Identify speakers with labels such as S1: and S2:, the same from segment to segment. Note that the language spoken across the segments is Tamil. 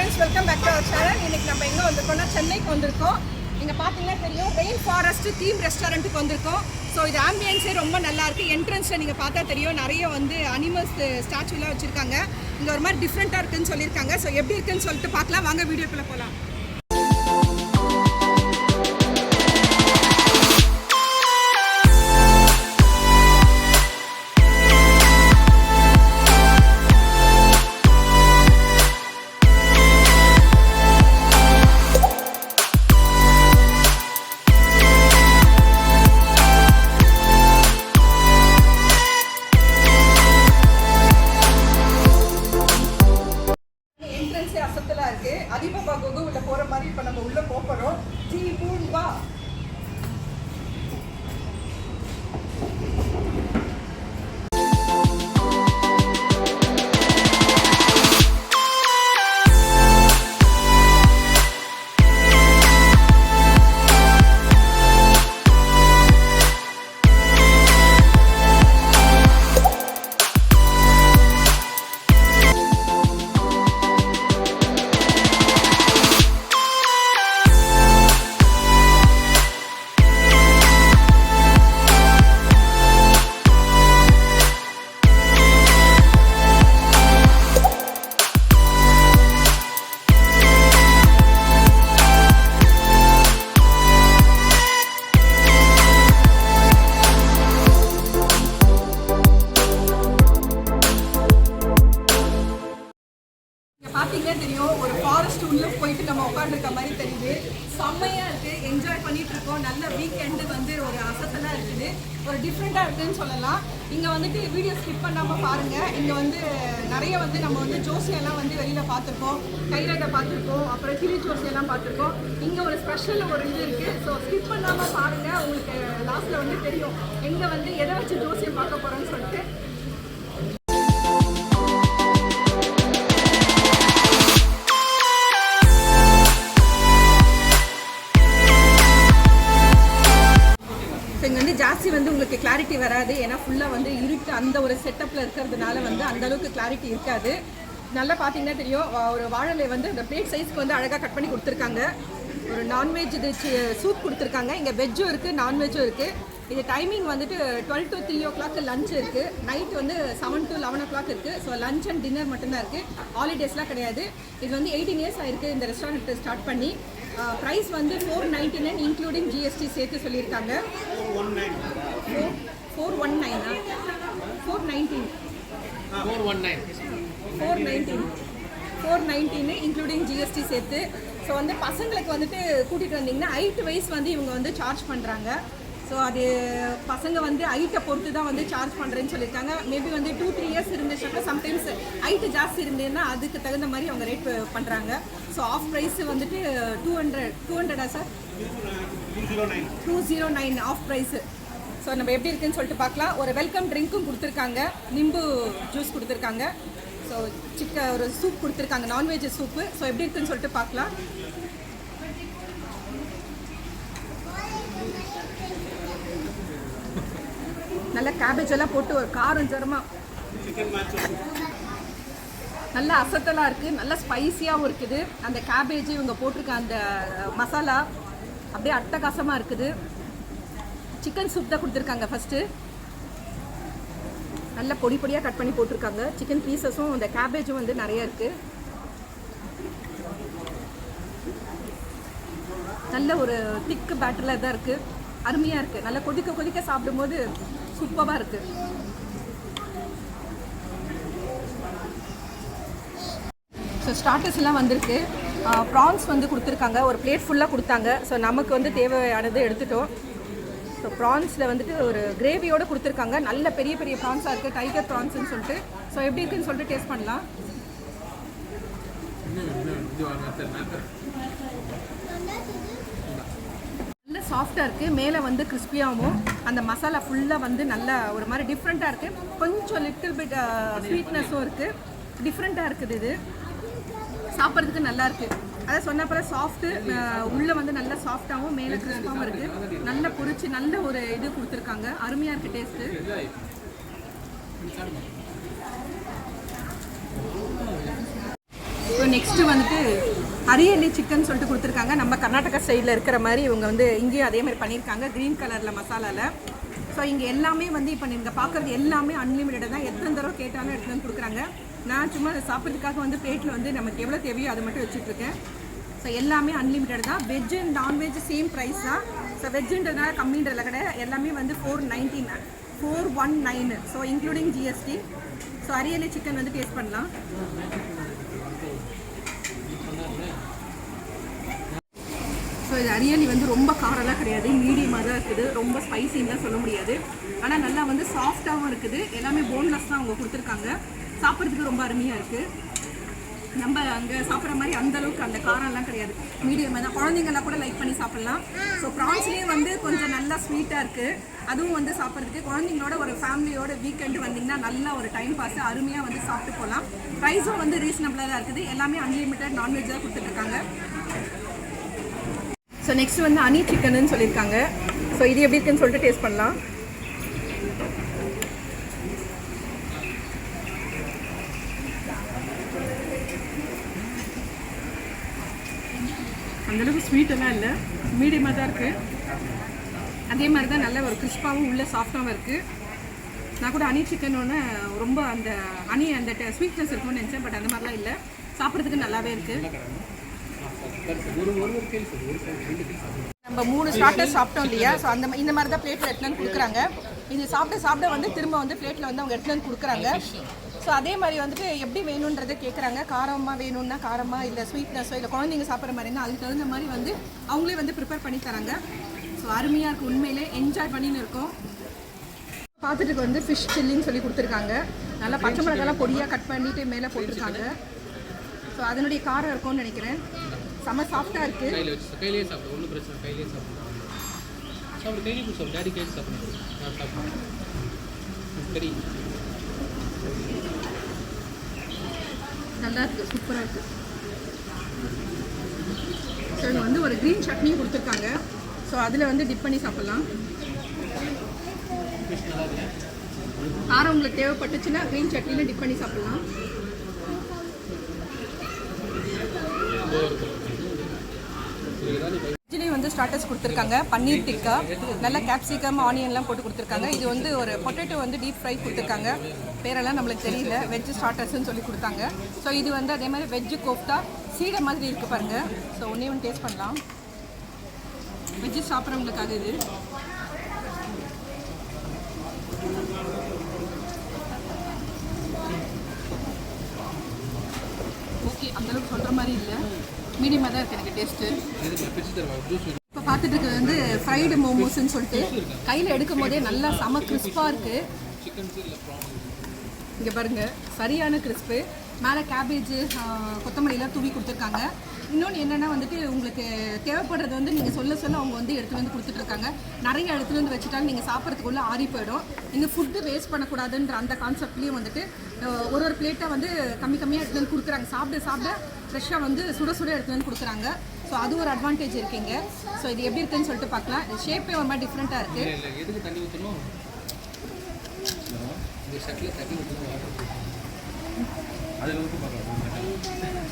S1: friends, welcome back to our channel. இன்னைக்கு நம்ம எங்க வந்திருக்கோம்னா சென்னைக்கு வந்திருக்கோம். நீங்க பாத்தீங்கன்னா தெரியும் ரெயின் ஃபாரஸ்ட் தீம் ரெஸ்டாரண்ட்டுக்கு வந்திருக்கோம். ஸோ இது ஆம்பியன்ஸே ரொம்ப நல்லா இருக்கு. என்ட்ரன்ஸ்ல நீங்க பார்த்தா தெரியும் நிறைய வந்து அனிமல்ஸ் ஸ்டாச்சுலாம் வச்சிருக்காங்க. இங்க ஒரு மாதிரி டிஃப்ரெண்டா இருக்குன்னு சொல்லியிருக்காங்க. ஸோ எப்படி இருக்குன்னு சொல்லிட்டு பார்க்கலாம். வாங்க வீடியோக்குள்ள போலாம். அதிபா கோகு உள்ள போற மாதிரி இப்ப நம்ம உள்ள போறோம். ஜி பூன்பா தெரியும் ஒரு ஃபாரஸ்ட் உள்ள போயிட்டு நம்ம உட்காந்துருக்க மாதிரி தெரியுது. செம்மையா இருக்கு, என்ஜாய் பண்ணிட்டு இருக்கோம். நல்ல வீக்கெண்டு வந்து ஒரு அசத்தலா இருக்குது, ஒரு டிஃப்ரெண்டா இருக்குன்னு சொல்லலாம். இங்க வந்துட்டு வீடியோ ஸ்கிப் பண்ணாம பாருங்க. இங்க வந்து நிறைய வந்து நம்ம வந்து ஜோசியெல்லாம் வந்து வெளியில பார்த்துருக்கோம், கைரேகை பார்த்துருக்கோம், அப்புறம் கிளி ஜோசியெல்லாம் பார்த்துருக்கோம். இங்க ஒரு ஸ்பெஷல் ஒரு இது இருக்கு. ஸோ ஸ்கிப் பண்ணாம பாருங்க, உங்களுக்கு லாஸ்ட்ல வந்து தெரியும் எங்க வந்து எதை வச்சு ஜோசியம் பார்க்க போறோம்னு சொல்லிட்டு. இங்கே வந்து ஜாஸ்தி வந்து உங்களுக்கு கிளாரிட்டி வராது, ஏன்னா ஃபுல்லாக வந்து இருட்டு அந்த ஒரு செட்டப்பில் இருக்கிறதுனால வந்து அந்தளவுக்கு கிளாரிட்டி இருக்காது. நல்லா பார்த்தீங்கன்னா தெரியும், ஒரு வாழலை வந்து அந்த பிளேட் சைஸ்க்கு வந்து அழகாக கட் பண்ணி கொடுத்துருக்காங்க. ஒரு நான்வெஜ் இது சூப் கொடுத்துருக்காங்க. இங்கே வெஜ்ஜும் இருக்குது, நான்வெஜ்ஜும் இருக்குது. இது டைமிங் வந்துட்டு 12 to 3 o'clock லஞ்ச் இருக்குது. நைட் வந்து 7 to 11 o'clock இருக்குது. ஸோ லஞ்ச் அண்ட் டின்னர் மட்டும்தான் இருக்குது, ஹாலிடேஸ்லாம் கிடையாது. இது வந்து 18 years ஆயிருக்கு இந்த ரெஸ்டாரண்ட் ஸ்டார்ட் பண்ணி. ப்ரைஸ் வந்து 499 இன்க்ளூடிங் ஜிஎஸ்டி சேர்த்து சொல்லியிருக்காங்க. 419 இன்க்ளூடிங் ஜிஎஸ்டி சேர்த்து. ஸோ வந்து பசங்களுக்கு வந்துட்டு கூட்டிகிட்டு வந்தீங்கன்னா 8 வயசு வந்து இவங்க வந்து சார்ஜ் பண்ணுறாங்க. ஸோ அது பசங்க வந்து ஹைட்டை பொறுத்து தான் வந்து சார்ஜ் பண்ணுறேன்னு சொல்லியிருக்காங்க. மேபி வந்து 2-3 years இருந்துச்சுன்னா சம்டைம்ஸ் ஹைட்டு ஜாஸ்தி இருந்ததுன்னா அதுக்கு தகுந்த மாதிரி அவங்க ரேட் பண்ணுறாங்க. ஸோ ஆஃப் ப்ரைஸ் வந்துட்டு 200 சார் 209 ஆஃப் ப்ரைஸு. ஸோ நம்ம எப்படி இருக்குன்னு சொல்லிட்டு பார்க்கலாம். ஒரு வெல்கம் ட்ரிங்க்கும் கொடுத்துருக்காங்க, நிம்பு ஜூஸ் கொடுத்துருக்காங்க. ஸோ ஒரு சூப் கொடுத்துருக்காங்க, நான்வெஜ் சூப்பு. ஸோ எப்படி இருக்குன்னு சொல்லிட்டு பார்க்கலாம். நல்ல கேபேஜ் எல்லாம் போட்டு ஒரு காரம் ஜரமா நல்ல அசத்தலாக இருக்குது, நல்ல ஸ்பைஸியாகவும் இருக்குது. அந்த கேபேஜ் இவங்க போட்டிருக்க அந்த மசாலா அப்படியே அட்டகாசமாக இருக்குது. சிக்கன் சூப் தான் கொடுத்துருக்காங்க. ஃபஸ்ட்டு நல்ல பொடி பொடியாக கட் பண்ணி போட்டிருக்காங்க. சிக்கன் பீசஸும் அந்த கேபேஜும் வந்து நிறைய இருக்குது. நல்ல ஒரு திக்கு பேட்டரில் தான் இருக்குது, அருமையாக இருக்குது. நல்லா கொதிக்க கொதிக்க சாப்பிடும்போது சூப்பராக இருக்குது. ஸோ ஸ்டார்டர்ஸ் எல்லாம் வந்திருக்கு. ப்ரான்ஸ் வந்து கொடுத்துருக்காங்க, ஒரு பிளேட் ஃபுல்லாக கொடுத்தாங்க. ஸோ நமக்கு வந்து தேவையானது எடுத்துட்டோம். ஸோ ப்ரான்ஸில் வந்துட்டு ஒரு கிரேவியோடு கொடுத்துருக்காங்க. நல்ல பெரிய பெரிய ப்ரான்ஸாக இருக்குது, டைகர் ப்ரான்ஸ்ன்னு சொல்லிட்டு. ஸோ எப்படி இருக்குன்னு சொல்லிட்டு டேஸ்ட் பண்ணலாம். நல்ல சாஃப்டாக இருக்குது, மேலே வந்து கிறிஸ்பியாகவும் அந்த மசாலா ஃபுல்லாக வந்து நல்ல ஒரு மாதிரி டிஃப்ரெண்ட்டாக இருக்குது. கொஞ்சம் லிட்டில் பிட் ஸ்வீட்னஸும் இருக்குது, டிஃப்ரெண்ட்டாக இருக்குது. இது சாப்பிட்றதுக்கு நல்லாயிருக்கு. அதை சொன்னப்போ சாஃப்ட்டு, உள்ளே வந்து நல்ல சாஃப்டாகவும் மேலே கிறிஸ்பாகவும் இருக்குது. நல்ல பொரிச்சு நல்ல ஒரு இது கொடுத்துருக்காங்க, அருமையாக இருக்குது டேஸ்ட்டு. நெக்ஸ்ட்டு வந்துட்டு அரியலி சிக்கன் சொல்லிட்டு கொடுத்துருக்காங்க. நம்ம கர்நாடகா சைடில் இருக்கிற மாதிரி இவங்க வந்து இங்கேயும் அதே மாதிரி பண்ணியிருக்காங்க, க்ரீன் கலரில் மசாலாவில். ஸோ இங்கே எல்லாமே வந்து இப்போ நீங்கள் பார்க்குறது எல்லாமே அன்லிமிட்டட் தான். எத்தனை தடவை கேட்டாலும் எடுத்து வந்து கொடுக்குறாங்க. நான் சும்மா சாப்பிட்றதுக்காக வந்து பிளேட்டில் வந்து நமக்கு எவ்வளோ தேவையோ அதை மட்டும் வச்சுட்ருக்கேன். ஸோ எல்லாமே அன்லிமிட்டட் தான். Veg and non veg same price தான். ஸோ வெஜ்ன்றதுனால கம்மின்றதுல கிடையாது, எல்லாமே வந்து 419. So including GST. ஸோ அரியலி சிக்கன் வந்து டேஸ்ட் பண்ணலாம். ஸோ இது அரியலி வந்து ரொம்ப காரெல்லாம் கிடையாது, மீடியமாக தான் இருக்குது. ரொம்ப ஸ்பைசின்லாம் சொல்ல முடியாது. ஆனால் நல்லா வந்து சாஃப்டாகவும் இருக்குது. எல்லாமே போன்லெஸ் தான் அவங்க கொடுத்துருக்காங்க. சாப்பிட்றதுக்கு ரொம்ப அருமையாக இருக்குது. நம்ம அங்கே சாப்பிட்ற மாதிரி அந்தளவுக்கு அந்த காரம்லாம் கிடையாது, மீடியமாக தான். குழந்தைங்கள்லாம் கூட லைக் பண்ணி சாப்பிட்லாம். ஸோ ப்ரான்ஸ்லேயும் வந்து கொஞ்சம் நல்லா ஸ்வீட்டாக இருக்குது. அதுவும் வந்து சாப்பிட்றதுக்கு குழந்தைங்களோட ஒரு ஃபேமிலியோட வீக்கெண்டு வந்திங்கன்னா நல்லா ஒரு டைம் பாஸ் அருமையாக வந்து சாப்பிட்டு போகலாம். ப்ரைஸும் வந்து ரீசனபிளாக தான் இருக்குது. எல்லாமே அன்லிமிட்டட் நான்வெஜ் தான் கொடுத்துட்ருக்காங்க. ஸோ நெக்ஸ்ட் வந்து ஹனி சிக்கன்னு சொல்லியிருக்காங்க. ஸோ இது எப்படி இருக்குன்னு சொல்லிட்டு டேஸ்ட் பண்ணலாம். அந்தளவுக்கு ஸ்வீட்டெல்லாம் இல்லை, மீடியமாக தான் இருக்குது. அதே மாதிரி தான் நல்ல ஒரு கிறிஸ்பாகவும் உள்ள சாஃப்டாகவும் இருக்குது. நான் கூட ஹனி சிக்கன் ஒன்று ரொம்ப அந்த ஹனி அந்த ஸ்வீட்னஸ் இருக்கும்னு நினச்சேன். பட் அந்த மாதிரிலாம் இல்லை, சாப்பிட்றதுக்கு நல்லாவே இருக்குது. நம்ம 3 ஸ்டார்டர்ஸ் சாப்பிட்டோம் இல்லையா? ஸோ இந்த மாதிரி தான் பிளேட்டில் எடுத்துன்னு கொடுக்குறாங்க. இது சாப்பிட வந்து திரும்ப வந்து பிளேட்டில் வந்து அவங்க எடுத்துன்னு கொடுக்குறாங்க. ஸோ அதே மாதிரி வந்துட்டு எப்படி வேணுன்றதை கேட்குறாங்க. காரமாக வேணும்னா காரமாக, இல்லை ஸ்வீட்னஸோ, இல்லை குழந்தைங்க சாப்பிட்ற மாதிரினா அதுக்கு தகுந்த மாதிரி வந்து அவங்களே வந்து ப்ரிப்பேர் பண்ணி தராங்க. ஸோ அருமையாக இருக்குது, உண்மையிலே என்ஜாய் பண்ணின்னு இருக்கோம். பார்த்துட்டு வந்து ஃபிஷ் சில்லின்னு சொல்லி கொடுத்துருக்காங்க. நல்லா பச்சை மிளகாலாம் பொடியாக கட் பண்ணிவிட்டு மேலே போட்டிருக்காங்க. ஸோ அதனுடைய காரம் இருக்கும்னு நினைக்கிறேன். செம்ம சாஃப்டாக இருக்குது.
S2: கையிலே சாப்பிடும், ஒன்றும் பிரச்சனை, கையிலே சாப்பிடும். கையிலே சாப்பிடும், டேடி கையில் சாப்பிடும். சரி,
S1: நல்லா இருக்குது, சூப்பராக இருக்குது. ஸோ இங்கே வந்து ஒரு க்ரீன் சட்னியும் கொடுத்துருக்காங்க. ஸோ அதில் வந்து டிப் பண்ணி சாப்பிட்லாம். காரம் உங்களுக்கு தேவைப்பட்டுச்சுன்னா க்ரீன் சட்னியில் டிப் பண்ணி சாப்பிட்லாம். வெஜ்லேயும் வந்து ஸ்டார்டர்ஸ் கொடுத்துருக்காங்க. பன்னீர் டிக்கா, நல்லா கேப்சிகம், ஆனியன்லாம் போட்டு கொடுத்துருக்காங்க. இது வந்து ஒரு பொட்டேட்டோ வந்து டீப் ஃப்ரை கொடுத்துருக்காங்க. பேரெல்லாம் நம்மளுக்கு தெரியல, வெஜ் ஸ்டார்டர்ஸ்ன்னு சொல்லி கொடுத்தாங்க. ஸோ இது வந்து அதே மாதிரி வெஜ்ஜு கோஃப்டா சீடை மாதிரி இருக்குது பாருங்கள். ஸோ ஒன்றே ஒன்று டேஸ்ட் பண்ணலாம். வெஜ்ஜு சாப்பிட்றவங்களுக்காக இது. ஓகே, அந்தளவுக்கு சொல்கிற மாதிரி இல்லை, மீடியமாக தான் இருக்குது எனக்கு டேஸ்ட்டு. இப்போ பார்த்துட்டு இருக்கிறது வந்து ஃப்ரைடு மோமோஸ்ன்னு சொல்லிட்டு கையில் எடுக்கும் போதே நல்லா செம கிறிஸ்பாக இருக்குது. இங்கே பாருங்கள், சரியான கிறிஸ்பு. மேலே கேபேஜு, கொத்தமல்லிலாம் தூவி கொடுத்துருக்காங்க. இன்னொன்று என்னென்னா வந்துட்டு உங்களுக்கு தேவைப்படுறது வந்து நீங்கள் சொல்ல அவங்க வந்து எடுத்துகிட்டு வந்து கொடுத்துட்ருக்காங்க. நிறைய எடுத்துகிட்டு வந்து வச்சுட்டாலும் நீங்கள் சாப்பிட்றதுக்குள்ளே ஆறி போயிடும். இந்த ஃபுட்டு வேஸ்ட் பண்ணக்கூடாதுன்ற அந்த கான்செப்ட்லேயும் வந்துட்டு ஒரு பிளேட்டை வந்து கம்மியாக எடுத்துகிட்டு வந்து கொடுக்குறாங்க. சாப்பிட ஃப்ரெஷ்ஷாக வந்து சுட எடுத்துகிட்டு வந்து கொடுக்குறாங்க. ஸோ அது ஒரு அட்வான்டேஜ் இருக்குங்க. ஸோ இது எப்படி இருக்குன்னு சொல்லிட்டு பார்க்கலாம். இது ஷேப்பே ஒரு மாதிரி டிஃப்ரெண்ட்டாக இருக்குது.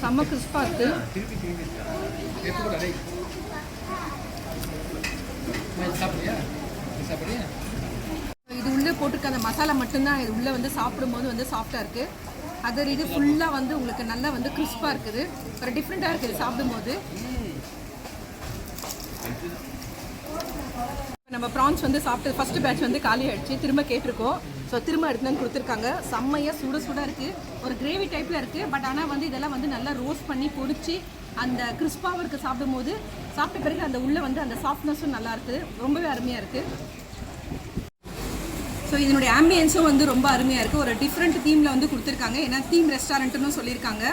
S1: செம்ம கிறிஸ்பாக இருக்குது. இது உள்ளே போட்டிருக்க அந்த மசாலா மட்டும்தான் இது உள்ளே வந்து சாப்பிடும்போது வந்து சாஃப்டாக இருக்குது. அது இது ஃபுல்லாக வந்து உங்களுக்கு நல்லா வந்து கிறிஸ்பாக இருக்குது. ஒரு டிஃப்ரெண்ட்டாக இருக்குது சாப்பிடும்போது. நம்ம ப்ரான்ஸ் வந்து சாப்பிட்டு ஃபஸ்ட்டு பேட்ச் வந்து காலி ஆகிடுச்சு. திரும்ப கேட்டிருக்கோம். ஸோ திரும்ப எடுத்துன்னு வந்து கொடுத்துருக்காங்க. செம்மையாக சுட இருக்குது. ஒரு கிரேவி டைப்பில் இருக்குது. பட் ஆனால் வந்து இதெல்லாம் வந்து நல்லா ரோஸ்ட் பண்ணி பொரிச்சு அந்த கிறிஸ்பாகவும் இருக்குது. சாப்பிடும்போது சாப்பிட்ட பிறகு அந்த உள்ளே வந்து அந்த சாஃப்ட்னஸும் நல்லா இருக்குது. ரொம்பவே அருமையாக இருக்குது. ஸோ இதனுடைய ஆம்பியன்ஸும் வந்து ரொம்ப அருமையாக இருக்குது. ஒரு டிஃப்ரெண்ட் தீமில் வந்து கொடுத்துருக்காங்க. ஏன்னா தீம் ரெஸ்டாரண்ட்டுன்னு சொல்லியிருக்காங்க.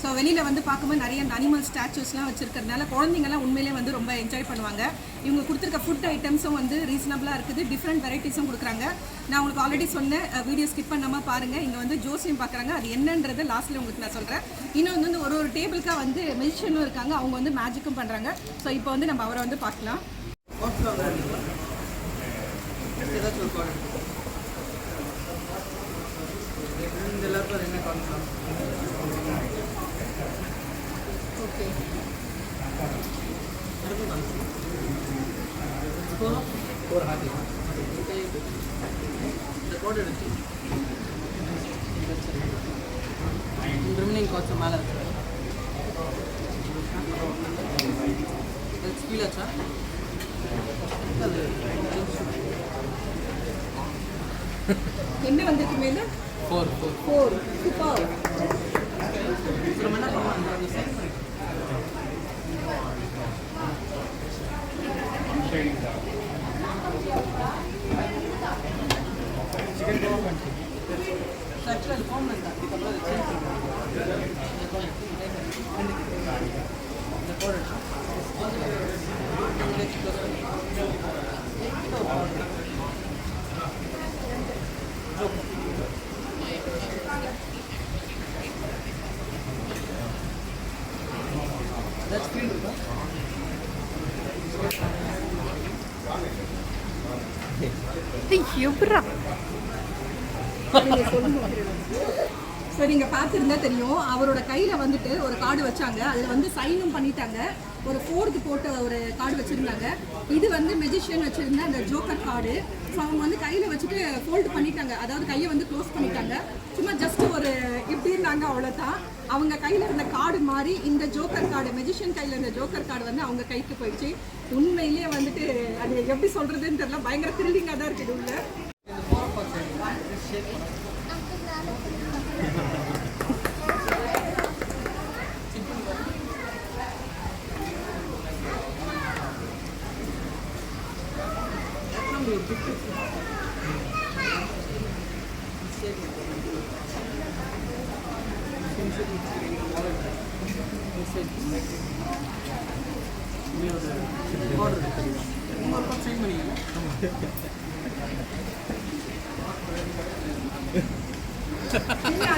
S1: ஸோ வெளியில் வந்து பார்க்கும்போது நிறைய அந்த அனிமல் ஸ்டாச்சூஸ்லாம் வச்சுருக்கிறதுனால குழந்தைங்கள்லாம் உண்மையிலே வந்து ரொம்ப என்ஜாய் பண்ணுவாங்க. இவங்க கொடுத்துருக்க ஃபுட் ஐட்டம்ஸும் வந்து ரீசனபிளாக இருக்குது. டிஃப்ரெண்ட் வெரைட்டிஸும் கொடுக்குறாங்க. நான் உங்களுக்கு ஆல்ரெடி சொன்னேன், வீடியோ ஸ்கிப் பண்ணாமல் பாருங்கள். இங்கே வந்து ஜோசியம் பார்க்குறாங்க. அது என்னன்றதை லாஸ்ட்டில் உங்களுக்கு நான் சொல்கிறேன். இன்னும் வந்து ஒரு டேபிளுக்காக வந்து மெஜிஷியனும் இருக்காங்க. அவங்க வந்து மேஜிக்கும் பண்ணுறாங்க. ஸோ இப்போ வந்து நம்ம அவரை வந்து பார்க்கலாம். ஓகே.
S2: ஒரு ஹார்ட் இந்த கோட் எடுத்து ரிமைனிங் கொஞ்சம் மேலே இருக்கு. ஃபீல் ஆச்சா? அது
S1: என்ன வந்திருக்கு மேலே?
S2: 4
S1: சூப்பர்.
S2: நம்ம என்ன பண்ணுவோம் அந்த சைன் பண்ணி சிக்கன் கோவா பண்ணி ஆக்சுவலாக அது ஃபார்ம் தான். அதுக்கப்புறம் அதை சேஞ்ச் பண்ணுவோம். இந்த கோட் That's filled with
S1: எப்படா ஸோ நீங்கள் பார்த்துருந்தா தெரியும், அவரோட கையில் வந்துட்டு ஒரு கார்டு வச்சாங்க. அதில் வந்து சைனும் பண்ணிட்டாங்க. ஒரு 4th போட்ட ஒரு கார்டு வச்சுருந்தாங்க. இது வந்து மெஜிஷியன் வச்சுருந்த அந்த ஜோக்கர் கார்டு. ஸோ அவங்க வந்து கையில் வச்சுட்டு ஃபோல்டு பண்ணிட்டாங்க. அதாவது கையை வந்து க்ளோஸ் பண்ணிட்டாங்க. சும்மா ஜஸ்ட் ஒரு இப்படி இருந்தாங்க, அவ்வளோதான். அவங்க கையில் இருந்த கார்டு மாதிரி இந்த ஜோக்கர் கார்டு, மெஜிஷியன் கையில் இருந்த ஜோக்கர் கார்டு வந்து அவங்க கைக்கு போயிடுச்சு. உண்மையிலேயே வந்துட்டு அது எப்படி சொல்கிறதுன்னு தெரியல, பயங்கர த்ரில்லிங்காக தான் இருக்குது உள்ள.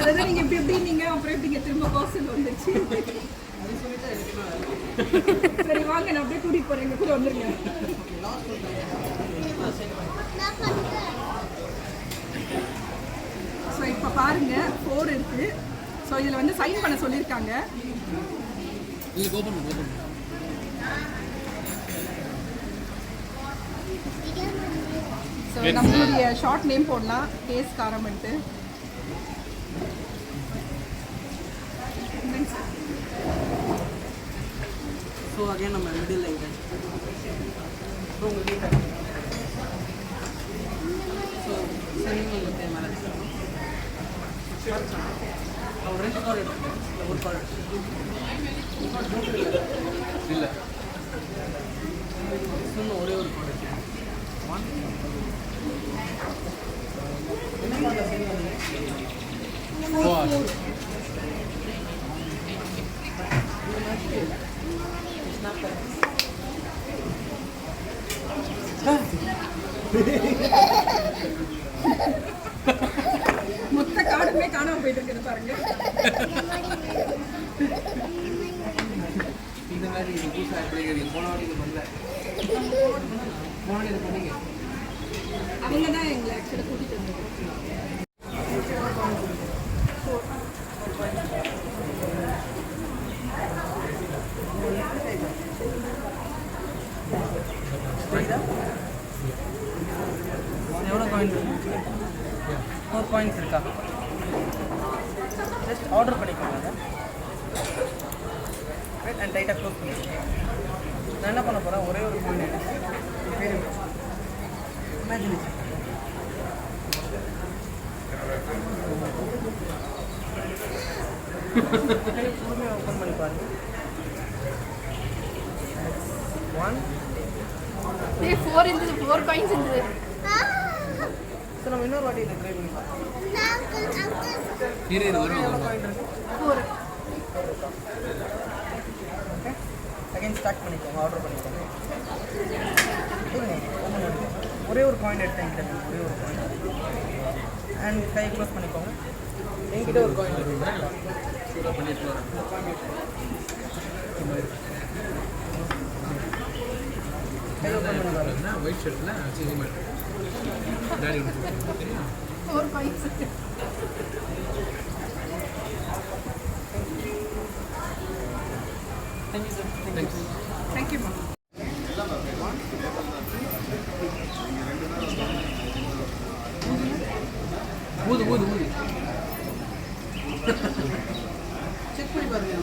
S1: அதான் நீங்க இப்படி எப்படி நீங்க அப்புறம் எப்படிங்க திரும்ப பார்சல் வந்துருச்சு? சரி வாங்க, நான் அப்படியே கூட்டிட்டு போறேன், எங்க கூட வந்துருங்க. ஸோ இப்போ பாருங்க 4 இருக்கு. ஸோ இதில் வந்து சைன் பண்ண சொல்லியிருக்காங்க. ஸோ நம்மளுடைய ஷார்ட் நேம் போடலாம், கேஸ் காரமெண்ட்டு.
S2: ஸோ அகைன் நம்ம மிடில் லைன் ஸோ உங்கள்கிட்ட ஸோ சரிங்க உங்களுக்கு மேலே ஒரு 2 கார்டு எடுத்துக்கேன். ஒரு கார்டு இல்லை இன்னும் ஒரே ஒரு கார்டு எடுத்துக்கேன். என்ன கார்டில் சரி வந்து
S1: மொத்த காடுமே காணாம போயிட்டு இருக்குது பாருங்க.
S2: இந்த மாதிரி புதுசாக எப்படி போன வாட்டி பண்ணல, போன வாட்டி பண்ணீங்க.
S1: அவங்க தான் எங்களை ஆக்சுவலாக கூட்டிகிட்டு வந்தாங்க.
S2: எவ்வளோ காயின் இருக்கு? 4 காயின்ஸ் இருக்கா? ஜஸ்ட் ஆர்டர் பண்ணிக்கோங்க அண்ட் டைட்டாக க்ளோஸ் பண்ணிக்கோங்க. நான் என்ன பண்ண போகிறேன், ஒரே ஒரு காயின் எடுத்து பேர் இமேஜினேஷன் பொறுமையாக ஓப்பன் பண்ணி பாருங்க. 1
S1: 4 இருந்தது, 4 காயின்ஸ் இருந்தது.
S2: ஸோ நம்ம இன்னொரு வாட்டி இதை ட்ரை பண்ணி பார்க்கலாம். ஓகே அகைன் ஸ்டார்ட் பண்ணிக்கோங்க, ஆர்டர் பண்ணிக்கோங்க. ஒரே ஒரு காயின் எடுத்து என்கிட்ட, ஒரே ஒரு காயின் அண்ட் கை க்ளோஸ் பண்ணிக்கோங்க. என்கிட்ட ஒரு காயின் இருக்குங்க, கை ஓப்பன் பண்ணி பாருங்க. ஒயிட் ஷர்ட்டில்
S1: 4 காயின்ஸ்.
S2: Thank you sir.
S1: தேங்க்யூம்மா.
S2: ஊது ஊது ஊது செக் பண்ணி பாருங்க.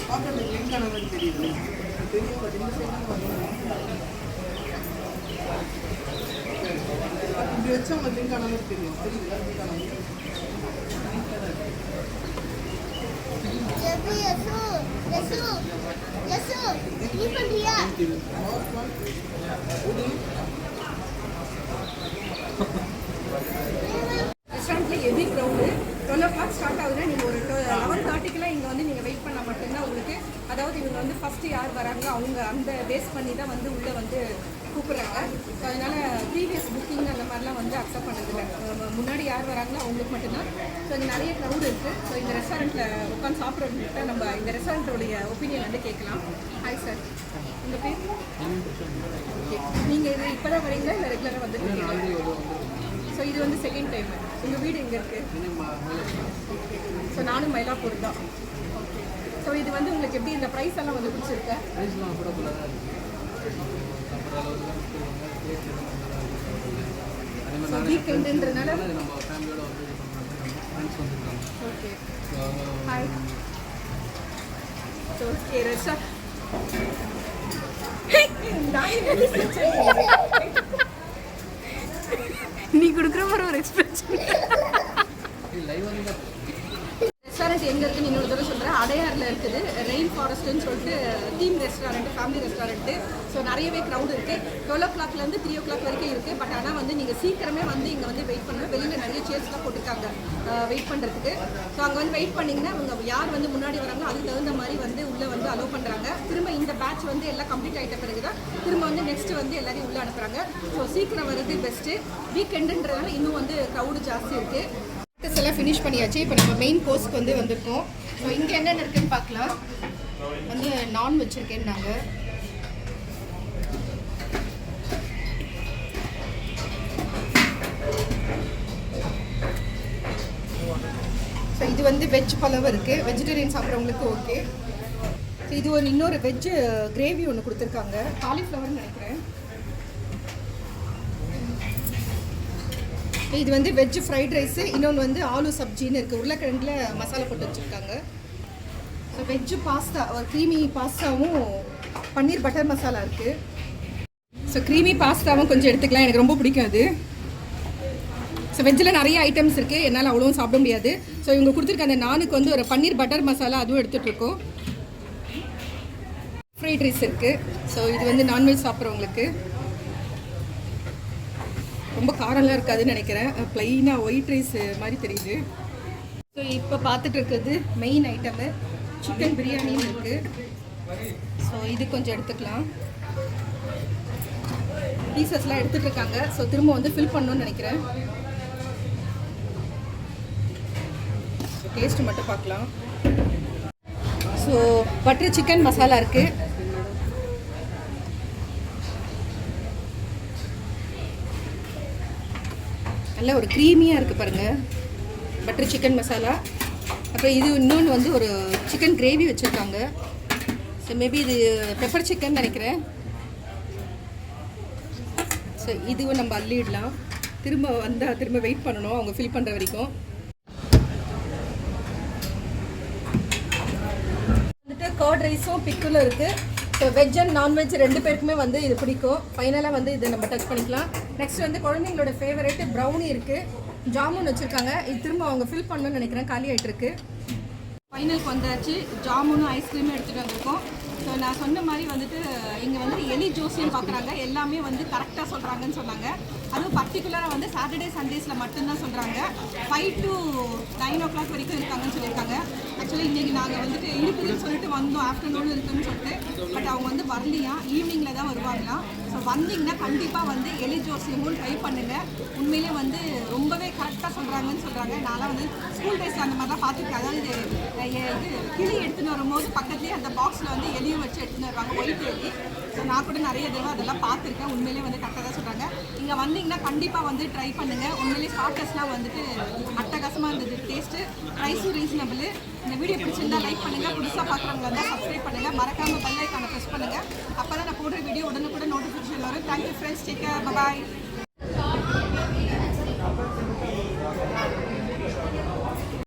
S2: பார்க்கறதுக்கு லிங்க் ஆன மாதிரி தெரியுது. தெரியும் பட் இந்த சைடு இப்படி வச்சா உங்களுக்கு லிங்க் ஆன மாதிரி தெரியும். தெரியுதுல லிங்க் ஆன மாதிரி.
S1: ரெஸ்டாரண்ட்டில் ஹெவி க்ரௌடு. 12 ஸ்டார்ட் ஆகுதுன்னா நீங்கள் ஒரு 11:30க்குலாம் இங்கே வந்து நீங்கள் வெயிட் பண்ணால் மட்டும்தான் உங்களுக்கு, அதாவது இவங்க வந்து ஃபஸ்ட்டு யார் வராங்களோ அவங்க அந்த பேஸ் பண்ணி தான் வந்து உள்ளே வந்து கூப்பிட்றாங்க. ஸோ அதனால் ப்ரீவியஸ் புக்கிங் அந்த மாதிரிலாம் வந்து அக்செப்ட் பண்ணதில்லை. முன்னாடி யார் வராங்களோ அவங்களுக்கு மட்டும்தான். ஸோ இங்கே நிறைய க்ரௌடு இருக்குது. ஸோ இந்த ரெஸ்டாரண்ட்டில் உட்காந்து சாப்பிட்றவங்ககிட்ட நம்ம இந்த ரெஸ்டாரண்ட்டோடைய ஒப்பீனியன் வந்து கேட்கலாம். ஹாய் சார், உங்கள் பேர்? ஓகே, நீங்கள் இது இப்போ தான் வரீங்களா இல்லை ரெகுலராக வந்துட்டு? ஸோ இது வந்து செகண்ட் டைம். உங்கள் வீடு எங்கே இருக்குது? ஓகே, ஸோ நானும் மயிலாப்பூர் தான். ஓகே, ஸோ இது வந்து உங்களுக்கு எப்படி இந்த ப்ரைஸ் எல்லாம் வந்து பிடிச்சிருக்கா? ஸோ வீக்கெண்டுன்றதுனால ஓகே. ஹாய். ஸோ ஓகே நீ கொடுக்குற மாதிரி ஒரு எக்ஸ்பிரஷன். ரெஸ்டாரண்ட் எங்கே இருக்குன்னு இன்னொரு தடவை சொல்கிறேன். அடையாரில் இருக்குது. ரெயின் ஃபாரஸ்ட்டுன்னு சொல்லிட்டு theme restaurant, family restaurant. So நிறையவே க்ரௌட் இருக்குது. 12 o'clockலேருந்து 3 o'clock வரைக்கும் இருக்குது. பட் ஆனால் வந்து நீங்கள் சீக்கிரமே வந்து இங்கே வந்து வெயிட் பண்ணணும். வெளியில் நிறைய சேர்ஸ்லாம் போட்டுருக்காங்க வெயிட் பண்ணுறதுக்கு. ஸோ அங்கே வந்து வெயிட் பண்ணிங்கன்னா அவங்க யார் வந்து முன்னாடி வராங்களோ அதுக்கு தகுந்த மாதிரி வந்து உள்ளே வந்து அலோவ் பண்ணுறாங்க. திரும்ப இந்த பேட்ச் வந்து எல்லாம் கம்ப்ளீட் ஆகிட்ட பிறகு தான் திரும்ப வந்து நெக்ஸ்ட்டு வந்து எல்லாரையும் உள்ளே அனுப்புகிறாங்க. ஸோ சீக்கிரம் வர்றது பெஸ்ட்டு. வீக்கெண்டுன்றதுனால இன்னும் வந்து க்ரௌடு ஜாஸ்தி இருக்குது. எல்லாம் ஃபினிஷ் பண்ணியாச்சு. இப்போ நம்ம மெயின் கோர்ஸ்க்கு வந்து வந்திருக்கோம். ஸோ இங்கே என்னென்ன இருக்குன்னு பார்க்கலாம். வந்து நான் வச்சுருக்கேன் நாங்கள். ஸோ இது வந்து வெஜ் பலவு இருக்குது. Vegetarian சாப்பிட்றவங்களுக்கு okay. ஸோ இது ஒரு இன்னொரு வெஜ் கிரேவி ஒன்று கொடுத்துருக்காங்க. காலிஃப்ளவர்னு நினைக்கிறேன். இது வந்து வெஜ் ஃப்ரைட் ரைஸு. இன்னொன்று வந்து ஆலு சப்ஜின்னு இருக்குது. உருளைக்கிழங்குல மசாலா போட்டு வச்சுருக்காங்க. ஸோ வெஜ்ஜு பாஸ்தா, ஒரு க்ரீமி பாஸ்தாவும் பன்னீர் பட்டர் மசாலா இருக்குது. ஸோ க்ரீமி பாஸ்தாவும் கொஞ்சம் எடுத்துக்கலாம், எனக்கு ரொம்ப பிடிக்காது. ஸோ வெஜ்ஜில் நிறைய ஐட்டம்ஸ் இருக்குது, என்னால் அவ்வளோவும் சாப்பிட முடியாது. ஸோ இவங்க கொடுத்துருக்க அந்த நானுக்கு வந்து ஒரு பன்னீர் பட்டர் மசாலா அதுவும் எடுத்துகிட்ருக்கோம். ஃப்ரைட் ரைஸ் இருக்குது. ஸோ இது வந்து நான்வெஜ் சாப்பிட்றவங்களுக்கு. ரொம்ப காரம்லாம் இருக்காதுன்னு நினைக்கிறேன். ப்ளைனாக ஒயிட் ரைஸ் மாதிரி தெரியுது. ஸோ இப்போ பார்த்துட்டு இருக்கிறது மெயின் ஐட்டமு சிக்கன் பிரியாணின்னு இருக்குது. ஸோ இது கொஞ்சம் எடுத்துக்கலாம். பீசஸ்லாம் எடுத்துகிட்டு இருக்காங்க. ஸோ திரும்ப வந்து ஃபில் பண்ணணும்னு நினைக்கிறேன். டேஸ்ட்டு மட்டும் பார்க்கலாம். ஸோ பட்டர் சிக்கன் மசாலா இருக்குது. நல்ல ஒரு க்ரீமியாக இருக்குது பாருங்கள், பட்டர் சிக்கன் மசாலா. அப்புறம் இது இன்னொன்று வந்து ஒரு சிக்கன் கிரேவி வச்சுருக்காங்க. ஸோ மேபி இது பெப்பர் சிக்கன் நினைக்கிறேன். ஸோ இதுவும் நம்ம அள்ளிடலாம். திரும்ப வந்தால் திரும்ப வெயிட் பண்ணணும் அவங்க ஃபில் பண்ணுற வரைக்கும். வந்துட்டு கர்ட் ரைஸும் பிக்குலும் இருக்குது. ஸோ வெஜ் அண்ட் நான்வெஜ் ரெண்டு பேருக்குமே வந்து இது பிடிக்கும். ஃபைனலாக வந்து இதை நம்ம டச் பண்ணிக்கலாம். நெக்ஸ்ட் வந்து குழந்தைங்களோட ஃபேவரேட் ப்ரௌனி இருக்குது. ஜாமுன் வச்சுருக்காங்க. இது திரும்ப அவங்க ஃபில் பண்ணணும்னு நினைக்கிறேன், காலி ஆகிட்டு இருக்கு. ஃபைனலுக்கு வந்தாச்சு. ஜாமுனும் ஐஸ்கிரீமும் எடுத்துகிட்டு வந்திருக்கோம். ஸோ நான் சொன்ன மாதிரி வந்துட்டு இங்கே வந்து எலி ஜோசியம் பார்க்குறாங்க. எல்லாமே வந்து கரெக்டாக சொல்கிறாங்கன்னு சொன்னாங்க. அதுவும் பர்டிகுலராக வந்து சாட்டர்டே சண்டேஸில் மட்டும்தான் சொல்கிறாங்க. 5 to 9 o'clock வரைக்கும் இருக்காங்கன்னு சொல்லியிருக்காங்க. ஆக்சுவலி இன்றைக்கி நாங்கள் வந்துட்டு இருக்குதுன்னு சொல்லிட்டு வந்தோம், ஆஃப்டர்நூன் இருக்குதுன்னு சொல்லிட்டு. பட் அவங்க வந்து வரலையா, ஈவினிங்கில் தான் வருவாங்களாம். ஸோ வந்தீங்கன்னா கண்டிப்பாக வந்து எலி ஜோசியமும் ட்ரை பண்ணுங்கள். உண்மையிலே வந்து ரொம்பவே கரெக்டாக சொல்கிறாங்கன்னு சொல்கிறாங்க. நான்லாம் வந்து ஸ்கூல் டேஸில் அந்த மாதிரி தான் பார்த்துருக்கேன். அதாவது இது கிளி எடுத்துன்னு வரும்போது பக்கத்துலேயே அந்த பாக்ஸில் வந்து எலியும் வச்சு எடுத்துன்னு வருவாங்க, ஒயிட் எலி. ஸோ நான் கூட நிறைய தடவை அதெல்லாம் பார்த்துருக்கேன். உண்மையிலே வந்து கரெக்டாக தான் சொல்கிறாங்க. இங்கே வந்தீங்கன்னா கண்டிப்பாக வந்து ட்ரை பண்ணுங்கள். உண்மையிலே ஸ்டார்டர்ஸ்லாம் வந்துட்டு அட்டகாசமாக இருந்தது. டேஸ்ட்டு, ப்ரைஸும் ரீசனபிள். இந்த வீடியோ பிடிச்சிருந்தா லைக் பண்ணுங்கள். புதுசாக பார்க்குறவங்க வந்தால் சப்ஸ்கிரைப் பண்ணுங்கள். மறக்காமல் பெல் ஐக்கானை ப்ரெஸ் பண்ணுங்கள். அப்போ தான் நான் போடுற வீடியோ உடனுக்குடன் நோட்டிஃபிகேஷன் வரும். தேங்க்யூ ஃப்ரெண்ட்ஸ், டேக் கேர், பாய்.